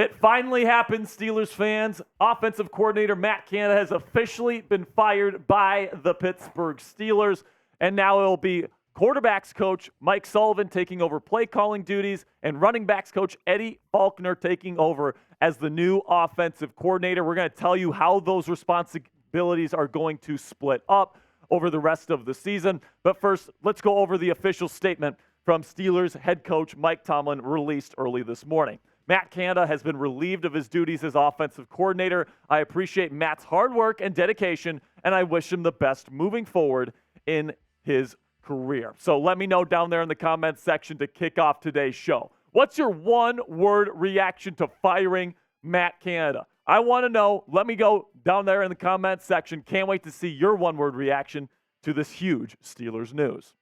It finally happened, Steelers fans. Offensive coordinator Matt Canada has officially been fired by the Pittsburgh Steelers, and now it will be quarterbacks coach Mike Sullivan taking over play calling duties and running backs coach Eddie Faulkner taking over as the new offensive coordinator. We're going to tell you how those responsibilities are going to split up over the rest of the season. But first, let's go over the official statement from Steelers head coach Mike Tomlin released early this morning. Matt Canada has been relieved of his duties as offensive coordinator. I appreciate Matt's hard work and dedication, and I wish him the best moving forward in his career. So let me know down there in the comments section to kick off today's show. What's your one-word reaction to firing Matt Canada? I want to know. Let me go down there in the comments section. Can't wait to see your one-word reaction to this huge Steelers news.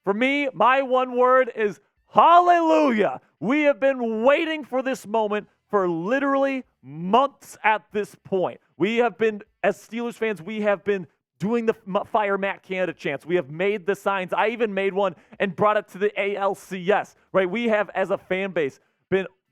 For me, my one word is hallelujah. We have been waiting for this moment for literally months at this point. We have been, as Steelers fans, we have been doing the fire Matt Canada chants. We have made the signs. I even made one and brought it to the ALCS, right? We have, as a fan base,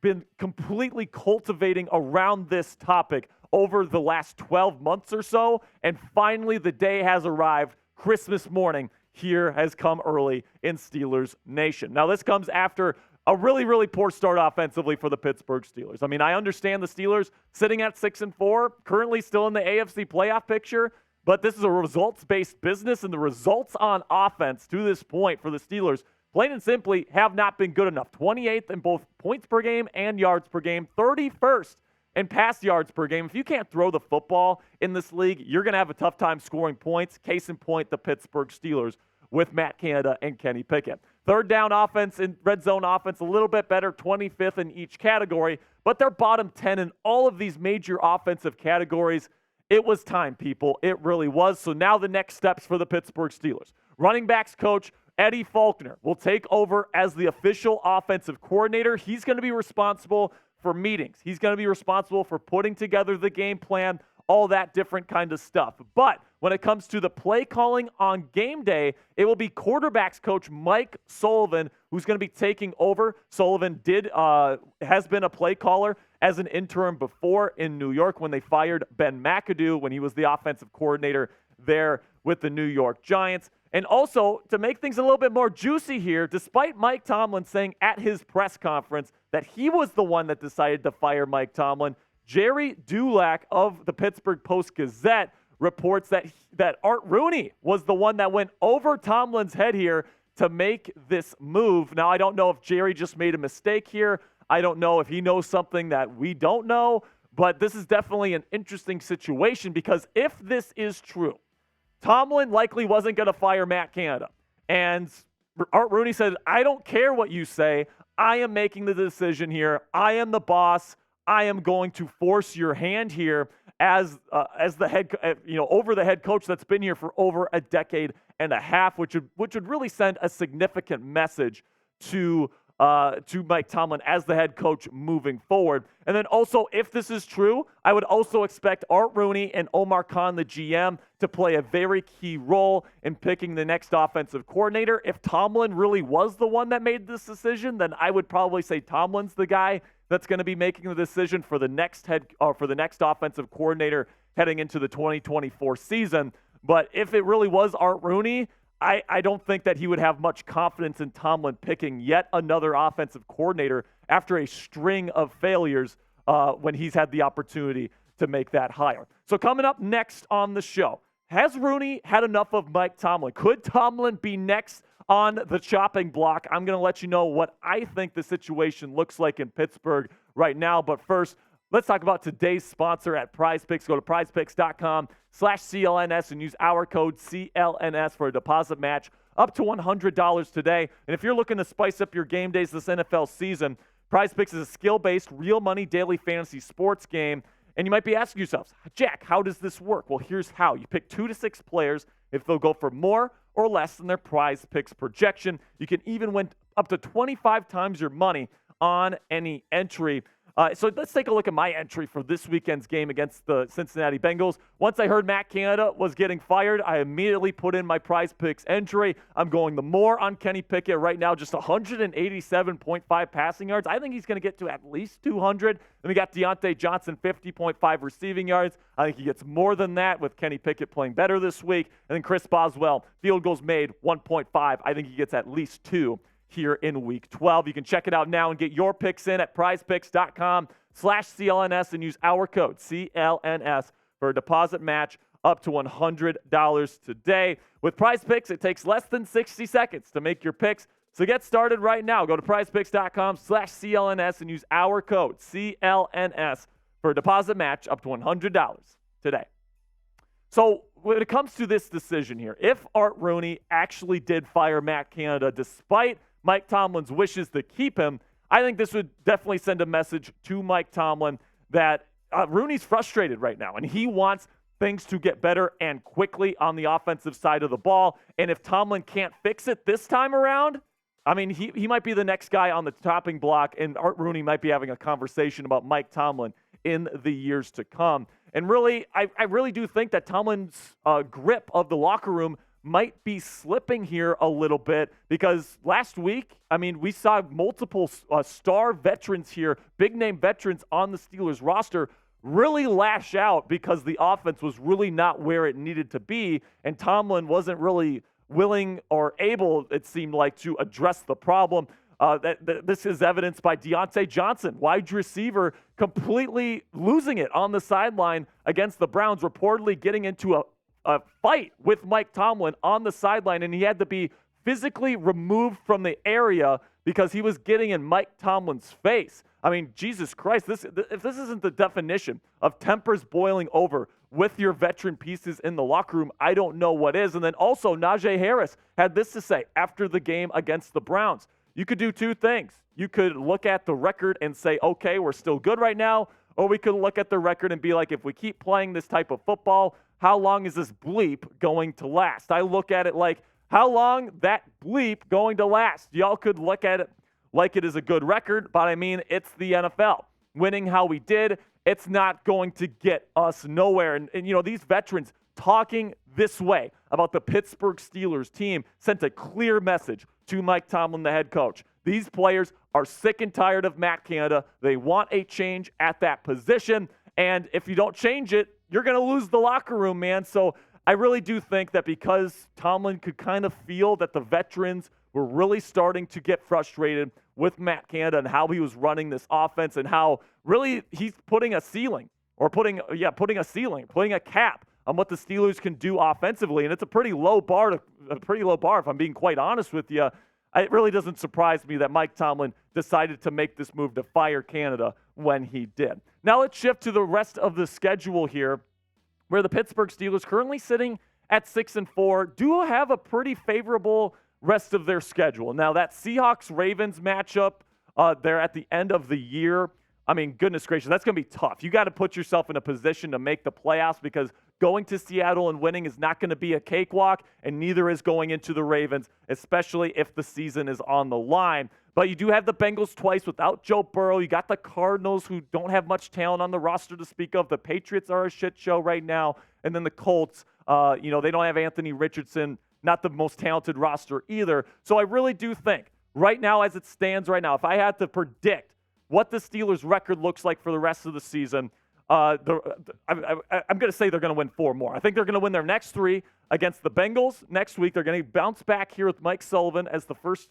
been completely cultivating around this topic over the last 12 months or so, and finally the day has arrived. Christmas morning here has come early in Steelers Nation. Now, this comes after a really, really poor start offensively for the Pittsburgh Steelers. I mean, I understand the Steelers sitting at 6-4, currently still in the AFC playoff picture, but this is a results-based business, and the results on offense to this point for the Steelers, plain and simply, have not been good enough. 28th in both points per game and yards per game, 31st in pass yards per game. If you can't throw the football in this league, you're going to have a tough time scoring points. Case in point, the Pittsburgh Steelers with Matt Canada and Kenny Pickett. Third down offense and red zone offense, a little bit better, 25th in each category, but they're bottom 10 in all of these major offensive categories. It was time, people. It really was. So now the next steps for the Pittsburgh Steelers. Running backs coach Eddie Faulkner will take over as the official offensive coordinator. He's going to be responsible for meetings. He's going to be responsible for putting together the game plan, all that different kind of stuff. But when it comes to the play calling on game day, it will be quarterbacks coach Mike Sullivan who's going to be taking over. Sullivan has been a play caller as an interim before in New York when they fired Ben McAdoo when he was the offensive coordinator there with the New York Giants. And also, to make things a little bit more juicy here, despite Mike Tomlin saying at his press conference that he was the one that decided to fire Mike Tomlin, Jerry Dulac of the Pittsburgh Post-Gazette reports that Art Rooney was the one that went over Tomlin's head here to make this move. Now, I don't know if Jerry just made a mistake here. I don't know if he knows something that we don't know, but this is definitely an interesting situation because if this is true, Tomlin likely wasn't going to fire Matt Canada. And Art Rooney said, I don't care what you say. I am making the decision here. I am the boss. I am going to force your hand here as the head, over the head coach that's been here for over a decade and a half, which would really send a significant message to Mike Tomlin as the head coach moving forward. And then also, if this is true, I would also expect Art Rooney and Omar Khan, the GM, to play a very key role in picking the next offensive coordinator. If Tomlin really was the one that made this decision, then I would probably say Tomlin's the guy that's going to be making the decision for the next offensive coordinator heading into the 2024 season. But if it really was Art Rooney, I don't think that he would have much confidence in Tomlin picking yet another offensive coordinator after a string of failures when he's had the opportunity to make that hire. So coming up next on the show, has Rooney had enough of Mike Tomlin? Could Tomlin be next on the chopping block? I'm going to let you know what I think the situation looks like in Pittsburgh right now. But first, let's talk about today's sponsor at PrizePicks. Go to prizepicks.com/CLNS and use our code CLNS for a deposit match up to $100 today. And if you're looking to spice up your game days this NFL season, PrizePicks is a skill-based, real money daily fantasy sports game. And you might be asking yourselves, Jack, how does this work? Well, here's how. You pick 2 to 6 players. If they'll go for more or less than their PrizePicks projection, you can even win up to 25 times your money on any entry. So let's take a look at my entry for this weekend's game against the Cincinnati Bengals. Once I heard Matt Canada was getting fired, I immediately put in my Prize Picks entry. I'm going the more on Kenny Pickett right now, just 187.5 passing yards. I think he's going to get to at least 200. Then we got Deontay Johnson, 50.5 receiving yards. I think he gets more than that with Kenny Pickett playing better this week. And then Chris Boswell, field goals made, 1.5. I think he gets at least 2 here in Week 12. You can check it out now and get your picks in at prizepicks.com/CLNS and use our code CLNS for a deposit match up to $100 today. With Prize Picks, it takes less than 60 seconds to make your picks. So get started right now. Go to prizepicks.com/CLNS and use our code CLNS for a deposit match up to $100 today. So when it comes to this decision here, if Art Rooney actually did fire Matt Canada despite Mike Tomlin's wishes to keep him, I think this would definitely send a message to Mike Tomlin that Rooney's frustrated right now, and he wants things to get better and quickly on the offensive side of the ball. And if Tomlin can't fix it this time around, I mean, he might be the next guy on the chopping block, and Art Rooney might be having a conversation about Mike Tomlin in the years to come. And really, I really do think that Tomlin's grip of the locker room might be slipping here a little bit, because last week, I mean, we saw multiple star veterans here, big-name veterans on the Steelers roster really lash out because the offense was really not where it needed to be, and Tomlin wasn't really willing or able, it seemed like, to address the problem. This is evidenced by Deontay Johnson, wide receiver, completely losing it on the sideline against the Browns, reportedly getting into a fight with Mike Tomlin on the sideline, and he had to be physically removed from the area because he was getting in Mike Tomlin's face. I mean, Jesus Christ, if this isn't the definition of tempers boiling over with your veteran pieces in the locker room, I don't know what is. And then also, Najee Harris had this to say after the game against the Browns. You could do two things. You could look at the record and say, okay, we're still good right now, or we could look at the record and be like, if we keep playing this type of football, how long is this bleep going to last? I look at it like, how long that bleep going to last? Y'all could look at it like it is a good record, but I mean, it's the NFL. Winning how we did, it's not going to get us nowhere. And you know, these veterans talking this way about the Pittsburgh Steelers team sent a clear message to Mike Tomlin, the head coach. These players are sick and tired of Matt Canada. They want a change at that position. And if you don't change it, you're going to lose the locker room, man. So I really do think that because Tomlin could kind of feel that the veterans were really starting to get frustrated with Matt Canada and how he was running this offense and how really he's putting a cap on what the Steelers can do offensively. And it's a pretty low bar if I'm being quite honest with you. It really doesn't surprise me that Mike Tomlin decided to make this move to fire Canada when he did. Now let's shift to the rest of the schedule here, where the Pittsburgh Steelers, currently sitting at 6-4, do have a pretty favorable rest of their schedule. Now that Seahawks-Ravens matchup, they're at the end of the year. I mean, goodness gracious, that's going to be tough. You got to put yourself in a position to make the playoffs, because going to Seattle and winning is not going to be a cakewalk, and neither is going into the Ravens, especially if the season is on the line. But you do have the Bengals twice without Joe Burrow. You got the Cardinals, who don't have much talent on the roster to speak of. The Patriots are a shit show right now. And then the Colts, they don't have Anthony Richardson, not the most talented roster either. So I really do think right now, as it stands right now, if I had to predict what the Steelers' record looks like for the rest of the season, I'm going to say they're going to win 4 more. I think they're going to win their next 3 against the Bengals next week. They're going to bounce back here with Mike Sullivan as the first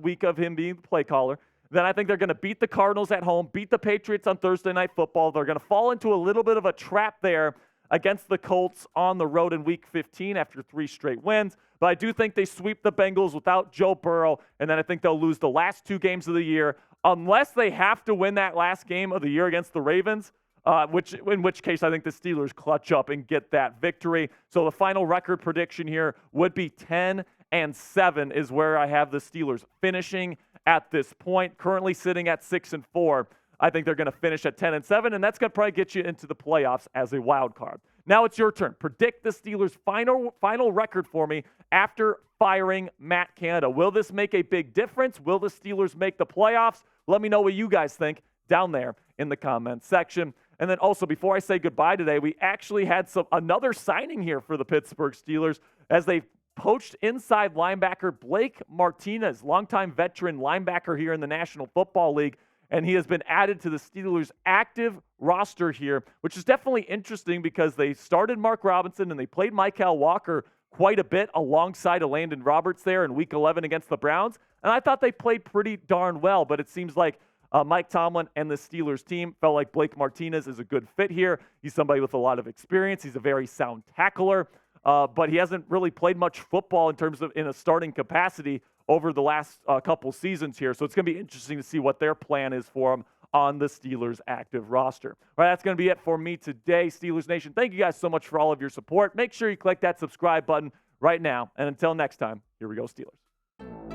week of him being the play caller. Then I think they're going to beat the Cardinals at home, beat the Patriots on Thursday Night Football. They're going to fall into a little bit of a trap there against the Colts on the road in Week 15 after 3 straight wins. But I do think they sweep the Bengals without Joe Burrow, and then I think they'll lose the last 2 games of the year, unless they have to win that last game of the year against the Ravens. In which case I think the Steelers clutch up and get that victory. So the final record prediction here would be 10-7 is where I have the Steelers finishing at this point. Currently sitting at 6-4. I think they're going to finish at 10-7, and that's going to probably get you into the playoffs as a wild card. Now it's your turn. Predict the Steelers' final record for me after firing Matt Canada. Will this make a big difference? Will the Steelers make the playoffs? Let me know what you guys think down there in the comments section. And then also, before I say goodbye today, we actually had another signing here for the Pittsburgh Steelers as they poached inside linebacker Blake Martinez, longtime veteran linebacker here in the National Football League. And he has been added to the Steelers' active roster here, which is definitely interesting because they started Mark Robinson and they played Mykal Walker quite a bit alongside of Landon Roberts there in Week 11 against the Browns. And I thought they played pretty darn well, but it seems like Mike Tomlin and the Steelers team felt like Blake Martinez is a good fit here. He's somebody with a lot of experience. He's a very sound tackler, but he hasn't really played much football in terms of in a starting capacity over the last couple seasons here. So it's going to be interesting to see what their plan is for him on the Steelers active roster. All right, that's going to be it for me today, Steelers Nation. Thank you guys so much for all of your support. Make sure you click that subscribe button right now. And until next time, here we go, Steelers.